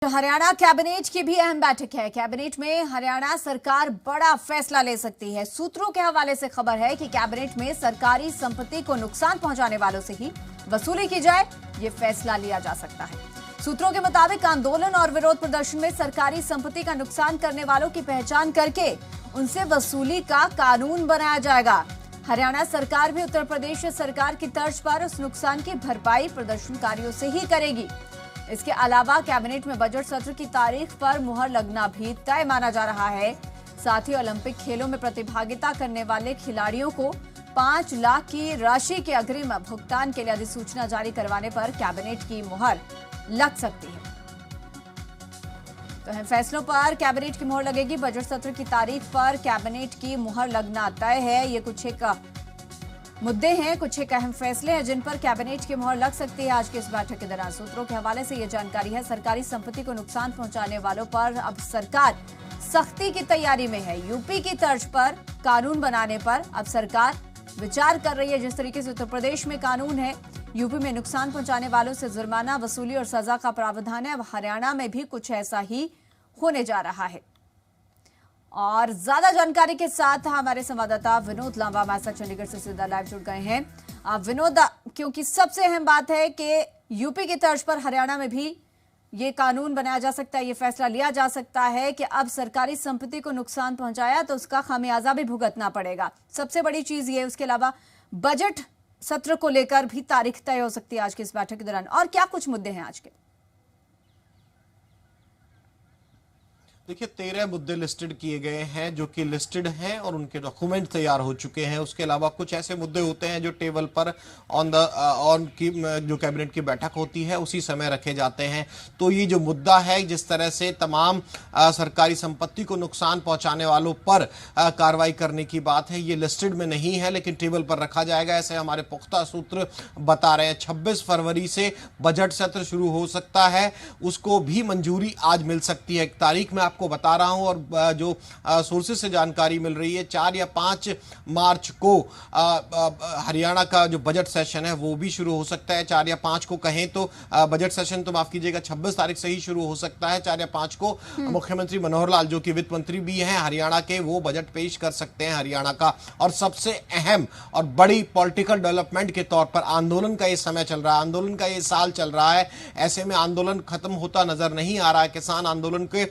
Haryana cabinet की भी अहम बैठक है। कैबिनेट में हरियाणा सरकार बड़ा फैसला ले सकती है। सूत्रों के हवाले से खबर है कि कैबिनेट में सरकारी संपत्ति को नुकसान पहुंचाने वालों से ही वसूली की जाए, ये फैसला लिया जा सकता है। सूत्रों के मुताबिक आंदोलन और विरोध प्रदर्शन में सरकारी संपत्ति का नुकसान करने वालों की पहचान करके उनसे वसूली का कानून बनाया जाएगा। हरियाणा सरकार भी उत्तर प्रदेश सरकार की तर्ज पर उस नुकसान की भरपाई प्रदर्शनकारियों से ही करेगी। इसके अलावा कैबिनेट में बजट सत्र की तारीख पर मुहर लगना भी तय माना जा रहा है। साथ ही ओलंपिक खेलों में प्रतिभागिता करने वाले खिलाड़ियों को 5 लाख की राशि के अग्रिम भुगतान के लिए अधिसूचना जारी करवाने पर कैबिनेट की मुहर लग सकती है। तो इन फैसलों पर कैबिनेट की मुहर लगेगी। बजट सत्र की तारीख पर कैबिनेट की मुहर लगना तय है। ये कुछ एक मुद्दे हैं, कुछ एक अहम फैसले हैं जिन पर कैबिनेट की मुहर लग सकती है आज की इस बैठक के दौरान। सूत्रों के हवाले से ये जानकारी है। सरकारी संपत्ति को नुकसान पहुंचाने वालों पर अब सरकार सख्ती की तैयारी में है। यूपी की तर्ज पर कानून बनाने पर अब सरकार विचार कर रही है। जिस तरीके से उत्तर प्रदेश में कानून है, यूपी में नुकसान पहुंचाने वालों से जुर्माना वसूली और सजा का प्रावधान है, अब हरियाणा में भी कुछ ऐसा ही होने जा रहा है। और ज्यादा जानकारी के साथ हमारे संवाददाता विनोद लांबा हमारे साथ चंडीगढ़ से सीधा लाइव जुड़ गए हैं। विनोद, क्योंकि सबसे अहम बात है कि यूपी की तर्ज पर हरियाणा में भी ये कानून बनाया जा सकता है, ये फैसला लिया जा सकता है कि अब सरकारी संपत्ति को नुकसान पहुंचाया तो उसका खामियाजा भी भुगतना पड़ेगा। सबसे बड़ी चीज ये, उसके अलावा बजट सत्र को लेकर भी तारीख तय हो सकती है आज की इस बैठक के दौरान। और क्या कुछ मुद्दे हैं आज के? देखिए 13 मुद्दे लिस्टेड किए गए हैं जो कि लिस्टेड हैं और उनके डॉक्यूमेंट तैयार हो चुके हैं। उसके अलावा कुछ ऐसे मुद्दे होते हैं जो टेबल पर ऑन की जो कैबिनेट की बैठक होती है उसी समय रखे जाते हैं। तो ये जो मुद्दा है, जिस तरह से तमाम सरकारी संपत्ति को नुकसान पहुंचाने वालों पर कार्रवाई करने की बात है, ये लिस्टेड में नहीं है लेकिन टेबल पर रखा जाएगा, ऐसे हमारे पुख्ता सूत्र बता रहे हैं। 26 फरवरी से बजट सत्र शुरू हो सकता है, उसको भी मंजूरी आज मिल सकती है। एक तारीख में को बता रहा हूं और जो सोर्सेज से जानकारी मिल रही है, 4 या 5 मार्च को हरियाणा का जो बजट सेशन है वो भी शुरू हो सकता है। 4 या 5 को कहें तो बजट सेशन, तो माफ कीजिएगा, 26 तारीख से ही शुरू हो सकता है। 4 या 5 को मुख्यमंत्री मनोहर लाल, जो कि वित्त मंत्री भी हैं हरियाणा के, वो बजट पेश कर सकते हैं हरियाणा का। और सबसे अहम और बड़ी पॉलिटिकल डेवलपमेंट के तौर पर आंदोलन का ये समय चल रहा है, आंदोलन का ये साल चल रहा है। ऐसे में आंदोलन खत्म होता नजर नहीं आ रहा है। किसान आंदोलन के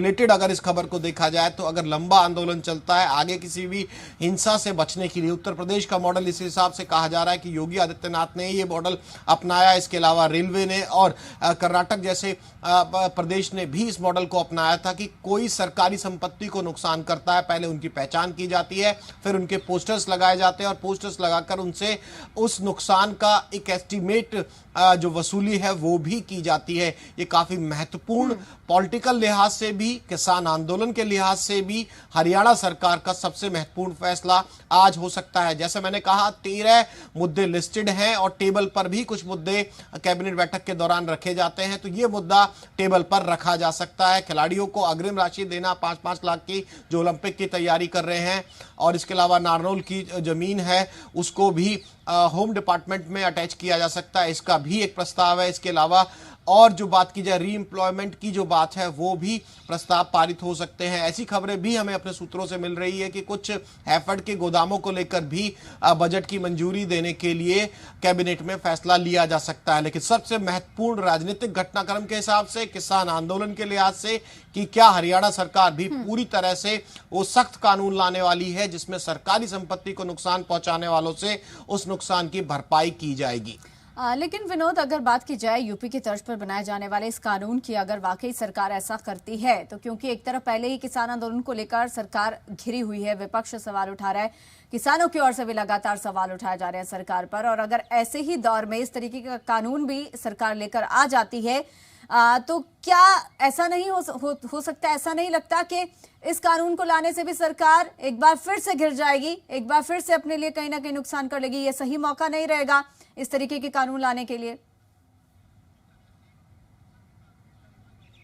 रिलेटेड अगर इस खबर को देखा जाए तो अगर लंबा आंदोलन चलता है, आगे किसी भी हिंसा से बचने के लिए उत्तर प्रदेश का मॉडल इस हिसाब से कहा जा रहा है कि योगी आदित्यनाथ ने ये मॉडल अपनाया। इसके अलावा रेलवे ने और कर्नाटक जैसे प्रदेश ने भी इस मॉडल को अपनाया था कि कोई सरकारी संपत्ति को नुकसान करता है, पहले उनकी पहचान की जाती है, फिर उनके पोस्टर्स लगाए जाते हैं और पोस्टर्स लगाकर उनसे उस नुकसान का एक एस्टीमेट जो वसूली है वो भी की जाती है। ये काफी महत्वपूर्ण पॉलिटिकल लिहाज से भी, किसान आंदोलन के लिहाज से भी हरियाणा सरकार का सबसे महत्वपूर्ण फैसला आज हो सकता है। जैसे मैंने कहा, 13 मुद्दे लिस्टेड हैं और टेबल पर भी कुछ मुद्दे कैबिनेट बैठक के दौरान रखे जाते हैं। तो ये मुद्दा टेबल पर रखा जा सकता है। खिलाड़ियों को अग्रिम राशि देना 5-5 लाख की, जो ओलंपिक की तैयारी कर रहे हैं, और इसके अलावा नारनौल की जमीन है उसको भी होम डिपार्टमेंट में अटैच किया जा सकता है, इसका भी एक प्रस्ताव है। इसके अलावा और जो बात की जाए रीएम्प्लॉयमेंट की जो बात है वो भी प्रस्ताव पारित हो सकते हैं। ऐसी खबरें भी हमें अपने सूत्रों से मिल रही है कि कुछ हैफेड के गोदामों को लेकर भी बजट की मंजूरी देने के लिए कैबिनेट में फैसला लिया जा सकता है। लेकिन सबसे महत्वपूर्ण राजनीतिक घटनाक्रम के हिसाब से, किसान आंदोलन के लिहाज से, कि क्या हरियाणा सरकार भी पूरी तरह से वो सख्त कानून लाने वाली है जिसमें सरकारी संपत्ति को नुकसान पहुंचाने वालों से उस नुकसान की भरपाई की जाएगी। लेकिन विनोद, अगर बात की जाए यूपी की तर्ज पर बनाए जाने वाले इस कानून की, अगर वाकई सरकार ऐसा करती है तो, क्योंकि एक तरफ पहले ही किसान आंदोलन को लेकर सरकार घिरी हुई है, विपक्ष सवाल उठा रहा है, किसानों की ओर से भी लगातार सवाल उठाए जा रहे हैं सरकार पर, और अगर ऐसे ही दौर में इस तरीके का कानून भी सरकार लेकर आ जाती है तो क्या ऐसा नहीं हो सकता, ऐसा नहीं लगता कि इस कानून को लाने से भी सरकार एक बार फिर से घिर जाएगी, एक बार फिर से अपने लिए कहीं ना कहीं नुकसान कर लेगी? ये सही मौका नहीं रहेगा इस तरीके के कानून लाने के लिए?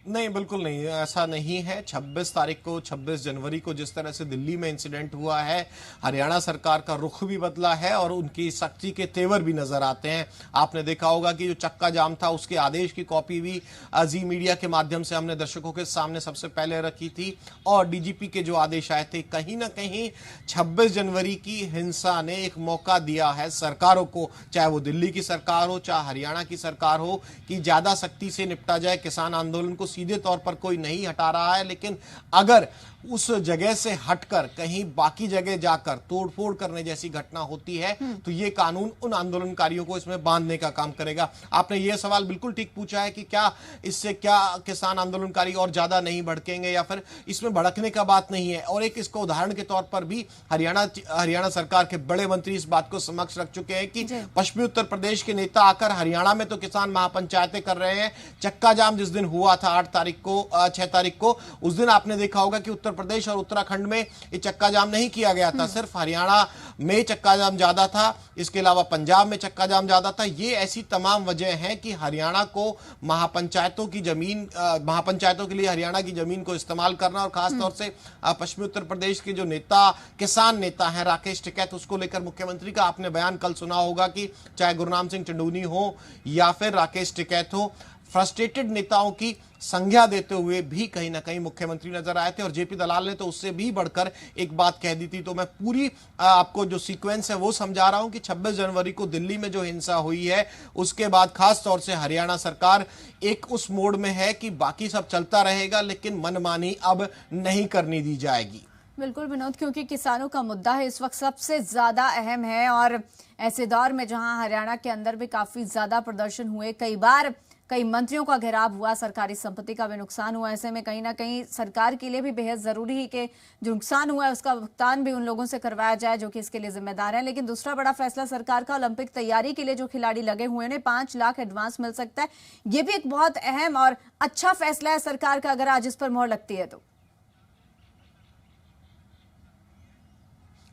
नहीं, बिल्कुल नहीं, ऐसा नहीं है। 26 तारीख को, 26 जनवरी को जिस तरह से दिल्ली में इंसिडेंट हुआ है, हरियाणा सरकार का रुख भी बदला है और उनकी सख्ती के तेवर भी नजर आते हैं। आपने देखा होगा कि जो चक्का जाम था उसके आदेश की कॉपी भी जी मीडिया के माध्यम से हमने दर्शकों के सामने सबसे पहले रखी थी और डीजीपी के जो आदेश आए थे, कहीं ना कहीं 26 जनवरी की हिंसा ने एक मौका दिया है सरकारों को, चाहे वो दिल्ली की सरकार हो चाहे हरियाणा की सरकार हो, कि ज्यादा सख्ती से निपटा जाए। किसान आंदोलन को सीधे तौर पर कोई नहीं हटा रहा है, लेकिन अगर उस जगह से हटकर कहीं बाकी जगह जाकर तोड़फोड़ करने जैसी घटना होती है तो ये कानून उन आंदोलनकारियों को इसमें बांधने का काम करेगा। आपने ये सवाल बिल्कुल ठीक पूछा है कि क्या इससे क्या किसान आंदोलनकारी और ज्यादा नहीं भड़केंगे, या फिर इसमें भड़कने का बात नहीं है। और एक इसको उदाहरण के तौर पर भी हरियाणा सरकार के बड़े मंत्री इस बात को समक्ष रख चुके हैं कि पश्चिमी उत्तर प्रदेश के नेता आकर हरियाणा में तो किसान महापंचायतें कर रहे हैं। चक्का जाम जिस दिन हुआ था 6 तारीख को, उस दिन आपने देखा होगा कि उत्तर प्रदेश और उत्तराखंड में ये चक्का जाम नहीं किया गया था, सिर्फ हरियाणा में चक्का जाम ज्यादा था, इसके अलावा पंजाब में चक्का जाम ज्यादा था। ये ऐसी तमाम वजह हैं कि हरियाणा को महापंचायतों के लिए हरियाणा की जमीन को इस्तेमाल करना, और खासतौर से पश्चिमी उत्तर प्रदेश के जो किसान नेता हैं राकेश टिकैत, उसको लेकर मुख्यमंत्री का आपने बयान कल सुना होगा कि चाहे गुरनाम सिंह चंडूनी हो या फिर राकेश टिकैत हो, फ्रस्ट्रेटेड नेताओं की संज्ञा देते हुए भी कहीं ना कहीं मुख्यमंत्री नजर आए थे। और जेपी दलाल ने तो उससे भी बढ़कर एक बात कह दी थी। तो मैं पूरी आपको जो सीक्वेंस है वो समझा रहा हूं कि 26 जनवरी को दिल्ली में जो हिंसा हुई है उसके बाद खास तौर से हरियाणा सरकार एक उस मोड में है कि बाकी सब चलता रहेगा लेकिन मनमानी अब नहीं करनी दी जाएगी। बिल्कुल विनोद, क्योंकि किसानों का मुद्दा है इस वक्त सबसे ज्यादा अहम है और ऐसे दौर में जहां हरियाणा के अंदर भी काफी ज्यादा प्रदर्शन हुए, कई बार कई मंत्रियों का घेराव हुआ, सरकारी संपत्ति का भी नुकसान हुआ, ऐसे में कहीं ना कहीं सरकार के लिए भी बेहद जरूरी है कि जो नुकसान हुआ है उसका भुगतान भी उन लोगों से करवाया जाए जो कि इसके लिए जिम्मेदार है। लेकिन दूसरा बड़ा फैसला सरकार का, ओलंपिक तैयारी के लिए जो खिलाड़ी लगे हुए हैं 5 लाख एडवांस मिल सकता है। ये भी एक बहुत अहम और अच्छा फैसला है सरकार का, अगर आज इस पर मोहर लगती है तो।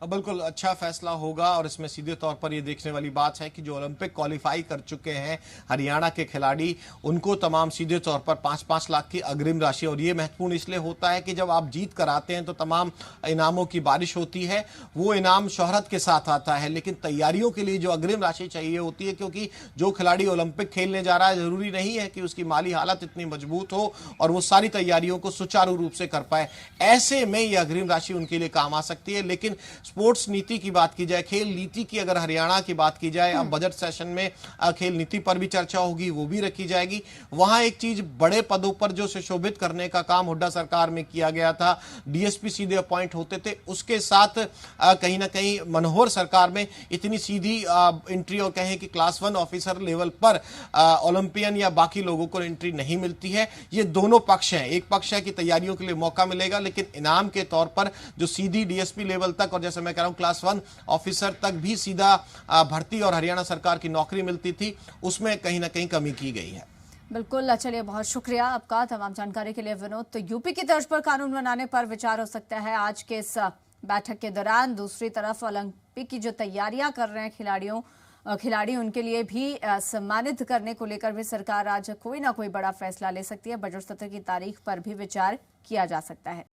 बिल्कुल अच्छा फैसला होगा और इसमें सीधे तौर पर यह देखने वाली बात है कि जो ओलंपिक क्वालिफाई कर चुके हैं हरियाणा के खिलाड़ी, उनको तमाम सीधे तौर पर 5-5 लाख की अग्रिम राशि, और ये महत्वपूर्ण इसलिए होता है कि जब आप जीत कर आते हैं तो तमाम इनामों की बारिश होती है, वो इनाम शोहरत के साथ आता है, लेकिन तैयारियों के लिए जो अग्रिम राशि चाहिए होती है, क्योंकि जो खिलाड़ी ओलंपिक खेलने जा रहा है जरूरी नहीं है कि उसकी माली हालत इतनी मजबूत हो और वो सारी तैयारियों को सुचारू रूप से कर पाए। ऐसे में यह अग्रिम राशि उनके लिए काम आ सकती है। लेकिन स्पोर्ट्स नीति की बात की जाए, खेल नीति की अगर हरियाणा की बात की जाए, अब बजट सेशन में खेल नीति पर भी चर्चा होगी, वो भी रखी जाएगी। वहां एक चीज, बड़े पदों पर जो सुशोभित करने का काम हुड्डा सरकार में किया गया था, डीएसपी सीधे अपॉइंट होते थे, उसके साथ कहीं ना कहीं मनोहर सरकार में इतनी सीधी एंट्री और कहें कि क्लास 1 ऑफिसर लेवल पर ओलंपियन या बाकी लोगों को एंट्री नहीं मिलती है। ये दोनों पक्ष हैं, एक पक्ष है कि तैयारियों के लिए मौका मिलेगा, लेकिन इनाम के तौर पर जो सीधी डीएसपी लेवल तक और जैसे मैं कह रहा हूं क्लास 1 ऑफिसर तक भी सीधा भर्ती और हरियाणा सरकार की नौकरी मिलती थी, उसमें कहीं ना कहीं कमी की गई है। बिल्कुल, चलिए बहुत शुक्रिया आपका तमाम जानकारी के लिए विनोद। तो यूपी की तर्ज पर कानून बनाने पर विचार हो सकता है आज के इस बैठक के दौरान। दूसरी तरफ ओलंपिक की जो तैयारियां कर रहे हैं खिलाड़ी, उनके लिए भी सम्मानित करने को लेकर भी सरकार आज कोई ना कोई बड़ा फैसला ले सकती है। बजट सत्र की तारीख पर भी विचार किया जा सकता है।